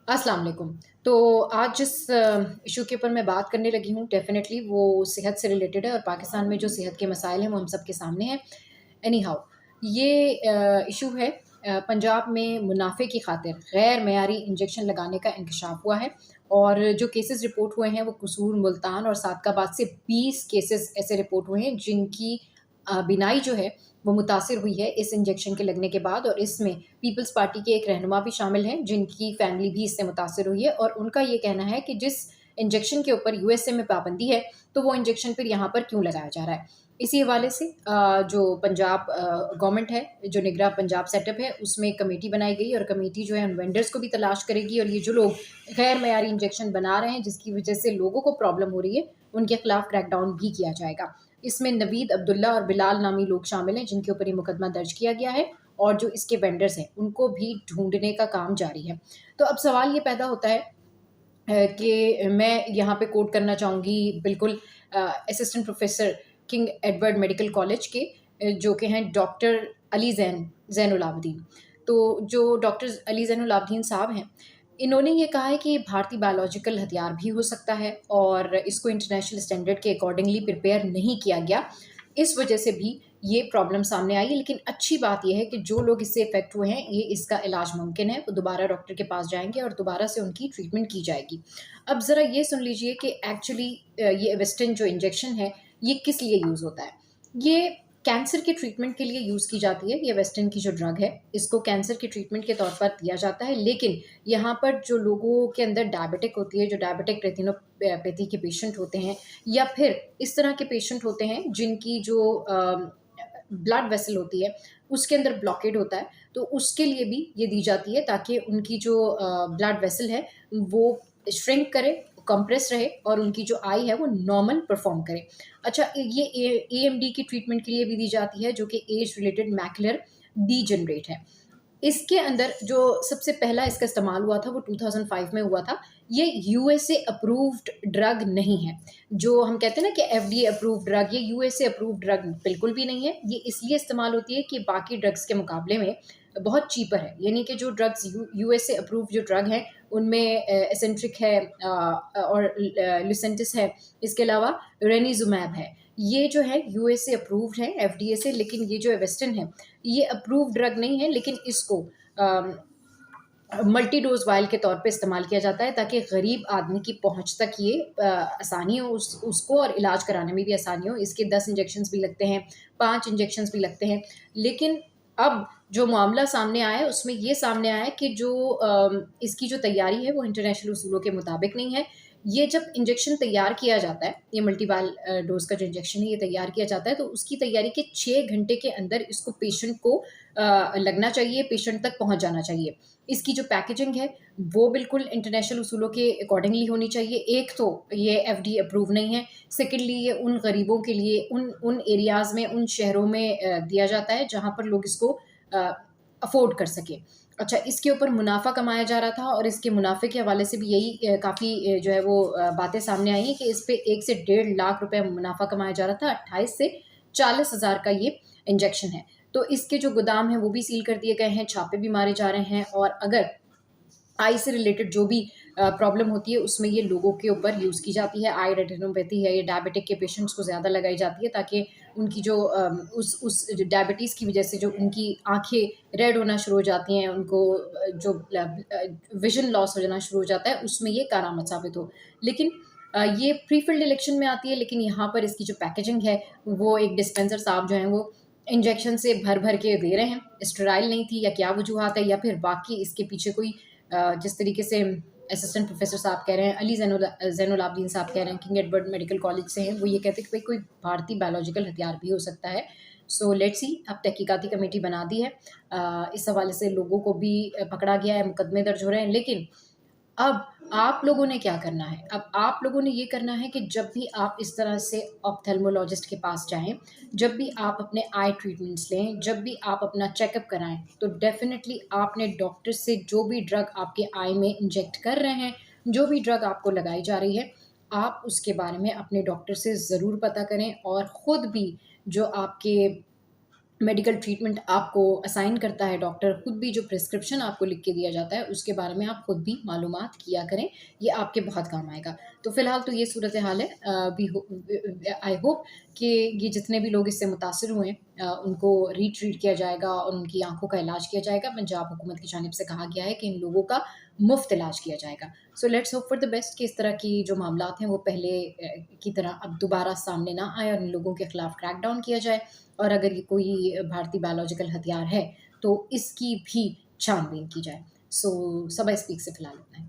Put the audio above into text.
अस्सलाम वालेकुम। तो आज जिस इशू के ऊपर मैं बात करने लगी हूँ डेफ़िनेटली वो सेहत से रिलेटेड है और पाकिस्तान में जो सेहत के मसाइल हैं वो हम सब के सामने हैं। एनी हाउ ये इशू है पंजाब में मुनाफ़े की खातिर गैर मयारी इंजेक्शन लगाने का इंकशाफ हुआ है और जो केसेस रिपोर्ट हुए हैं वो कसूर, मुल्तान और सादकाबाद से 20 केसेस ऐसे रिपोर्ट हुए हैं जिनकी बीनाई जो है वो मुतासिर हुई है इस इंजेक्शन के लगने के बाद और इसमें पीपल्स पार्टी के एक रहनुमा भी शामिल हैं जिनकी फैमिली भी इससे मुतासिर हुई है और उनका ये कहना है कि जिस इंजेक्शन के ऊपर यूएसए में पाबंदी है तो वो इंजेक्शन फिर यहाँ पर क्यों लगाया जा रहा है। इसी हवाले से जो पंजाब गवर्नमेंट है, जो निगरान पंजाब सेटअप है, उसमें एक कमेटी बनाई गई और कमेटी जो है उन वेंडर्स को भी तलाश करेगी और ये जो लोग गैर मयारी इंजेक्शन बना रहे हैं जिसकी वजह से लोगों को प्रॉब्लम हो रही है उनके खिलाफ क्रैकडाउन भी किया जाएगा। इसमें नवीद अब्दुल्ला और बिलाल नामी लोग शामिल हैं जिनके ऊपर ये मुकदमा दर्ज किया गया है और जो इसके वेंडर्स हैं उनको भी ढूंढने का काम जारी है। तो अब सवाल ये पैदा होता है कि मैं यहाँ पे कोट करना चाहूँगी बिल्कुल assistant professor king Edward medical college के जो कि हैं डॉक्टर अली ज़ैनुल आबदीन। तो जो डॉक्टर अली ज़ैनुल आबदीन साहब हैं, इन्होंने ये कहा है कि ये भारतीय बायोलॉजिकल हथियार भी हो सकता है और इसको इंटरनेशनल स्टैंडर्ड के अकॉर्डिंगली प्रिपेयर नहीं किया गया। इस वजह से भी ये प्रॉब्लम सामने आई है, लेकिन अच्छी बात ये है कि जो लोग इससे इफ़ेक्ट हुए हैं, ये इसका इलाज मुमकिन है। वो दोबारा डॉक्टर के पास जाएँगे और दोबारा से उनकी ट्रीटमेंट की जाएगी। अब ज़रा ये सुन लीजिए कि एक्चुअली ये एविस्टिन जो इंजेक्शन है, ये किस लिए यूज़ होता है? ये कैंसर के ट्रीटमेंट के लिए यूज़ की जाती है। ये एविस्टिन की जो ड्रग है, इसको कैंसर के ट्रीटमेंट के तौर पर दिया जाता है। लेकिन यहाँ पर जो लोगों के अंदर डायबिटिक होती है, जो डायबिटिक रेटिनोपैथी के पेशेंट होते हैं या फिर इस तरह के पेशेंट होते हैं जिनकी जो ब्लड वेसल होती है, उसके अंदर ब्लॉकेड होता है, तो उसके लिए भी ये दी जाती है ताकि उनकी जो ब्लड वेसल है, वो श्रिंक करे, कंप्रेस रहे और उनकी जो आई है वो नॉर्मल परफॉर्म करे। अच्छा, ये एएमडी की ट्रीटमेंट के लिए भी दी जाती है जो कि एज रिलेटेड मैकुलर डीजनरेट है। इसके अंदर जो सबसे पहला इसका इस्तेमाल हुआ था वो 2005 में हुआ था। ये यूएसए अप्रूव्ड ड्रग नहीं है। जो हम कहते हैं ना कि एफडीए अप्रूव्ड ड्रग, ये यूएसए अप्रूव्ड ड्रग बिल्कुल भी नहीं है। ये इसलिए इस्तेमाल होती है कि बाकी ड्रग्स के मुकाबले में बहुत चीपर है। यानी कि जो ड्रग्स यूएसए अप्रूव्ड जो ड्रग हैं उनमें एसेंट्रिक है और लुसेंटिस है। इसके अलावा रेनिजुमैब है। ये जो है यूएसए अप्रूव्ड है एफडीए से, लेकिन ये जो एवेस्टिन है ये अप्रूव्ड ड्रग नहीं है, लेकिन इसको मल्टी डोज वायल के तौर पे इस्तेमाल किया जाता है ताकि गरीब आदमी की पहुंच तक ये आसानी हो उसको और इलाज कराने में भी आसानी हो। इसके 10 इंजेक्शंस भी लगते हैं, 5 इंजेक्शंस भी लगते हैं। लेकिन अब जो मामला सामने आया है उसमें ये सामने आया है कि जो इसकी जो तैयारी है वो इंटरनेशनल उसूलों के मुताबिक नहीं है। ये जब इंजेक्शन तैयार किया जाता है, ये मल्टीवाल डोज का जो इंजेक्शन है ये तैयार किया जाता है, तो उसकी तैयारी के 6 घंटे के अंदर इसको पेशेंट को लगना चाहिए, पेशेंट तक पहुंच जाना चाहिए। इसकी जो पैकेजिंग है वो बिल्कुल इंटरनेशनल उसूलों के अकॉर्डिंगली होनी चाहिए। एक तो ये एफडीए अप्रूव नहीं है, सेकेंडली ये उन गरीबों के लिए उन उन एरियाज़ में, उन शहरों में दिया जाता है जहाँ पर लोग इसको अफोर्ड कर सकें। अच्छा, इसके ऊपर मुनाफ़ा कमाया जा रहा था और इसके मुनाफ़े के हवाले से भी यही काफ़ी जो है वो बातें सामने आई हैं कि इस पे 1 से डेढ़ लाख रुपए मुनाफ़ा कमाया जा रहा था। 28 से 40 हज़ार का ये इंजेक्शन है। तो इसके जो गोदाम हैं वो भी सील कर दिए गए हैं, छापे भी मारे जा रहे हैं और अगर आई से रिलेटेड जो भी प्रॉब्लम होती है उसमें ये लोगों के ऊपर यूज़ की जाती है। आई रेटिनोपैथी है, ये डायबिटिक के पेशेंट्स को ज़्यादा लगाई जाती है ताकि उनकी जो उस डायबिटीज़ की वजह से जो उनकी आँखें रेड होना शुरू हो जाती हैं, उनको जो विज़न लॉस हो जाना शुरू हो जाता है, उसमें ये कारआमद साबित हो। लेकिन ये प्री-फिल्ड इलेक्शन में आती है, लेकिन यहाँ पर इसकी जो पैकेजिंग है, वो एक डिस्पेंसर साहब जो हैं वो इंजेक्शन से भर-भर के दे रहे हैं। स्टेराइल नहीं थी या क्या वजूहात है या फिर बाकी इसके पीछे कोई जिस तरीके से असिस्टेंट प्रोफेसर साहब कह रहे हैं, अली ज़ैनुल आबदीन साहब कह रहे हैं, किंग एडवर्ड मेडिकल कॉलेज से हैं, वो ये कहते हैं कि भाई कोई भारतीय बायोलॉजिकल हथियार भी हो सकता है। सो लेट्स सी, अब तहकीकाती कमेटी बना दी है। इस हवाले से लोगों को भी पकड़ा गया है, मुकदमे दर्ज हो रहे हैं। लेकिन अब आप लोगों ने क्या करना है? अब आप लोगों ने ये करना है कि जब भी आप इस तरह से ऑप्थेल्मोलॉजिस्ट के पास जाएँ, जब भी आप अपने आई ट्रीटमेंट्स लें, जब भी आप अपना चेकअप कराएँ, तो डेफ़िनिटली आपने डॉक्टर से जो भी ड्रग आपके आई में इंजेक्ट कर रहे हैं, जो भी ड्रग आपको लगाई जा रही है, आप उसके बारे में अपने डॉक्टर से ज़रूर पता करें और खुद भी जो आपके मेडिकल ट्रीटमेंट आपको असाइन करता है डॉक्टर, खुद भी जो प्रिस्क्रिप्शन आपको लिख के दिया जाता है, उसके बारे में आप खुद भी मालूमात किया करें, ये आपके बहुत काम आएगा। तो फ़िलहाल तो ये सूरत हाल है। आई होप कि ये जितने भी लोग इससे मुतासिर हुए हैं उनको रीट्रीट किया जाएगा और उनकी आँखों का इलाज किया जाएगा। पंजाब हुकूमत की जानिब से कहा गया है कि इन लोगों का मुफ़्त इलाज किया जाएगा। So let's hope for the best कि इस तरह की जो मामलात हैं वो पहले की तरह अब दोबारा सामने ना आएँ और इन लोगों के खिलाफ क्रैक डाउन किया जाए। और अगर ये कोई भारतीय बायोलॉजिकल हथियार है, तो इसकी भी छानबीन की जाए। सो सब आई स्पीक से फिलहाल इतना ही।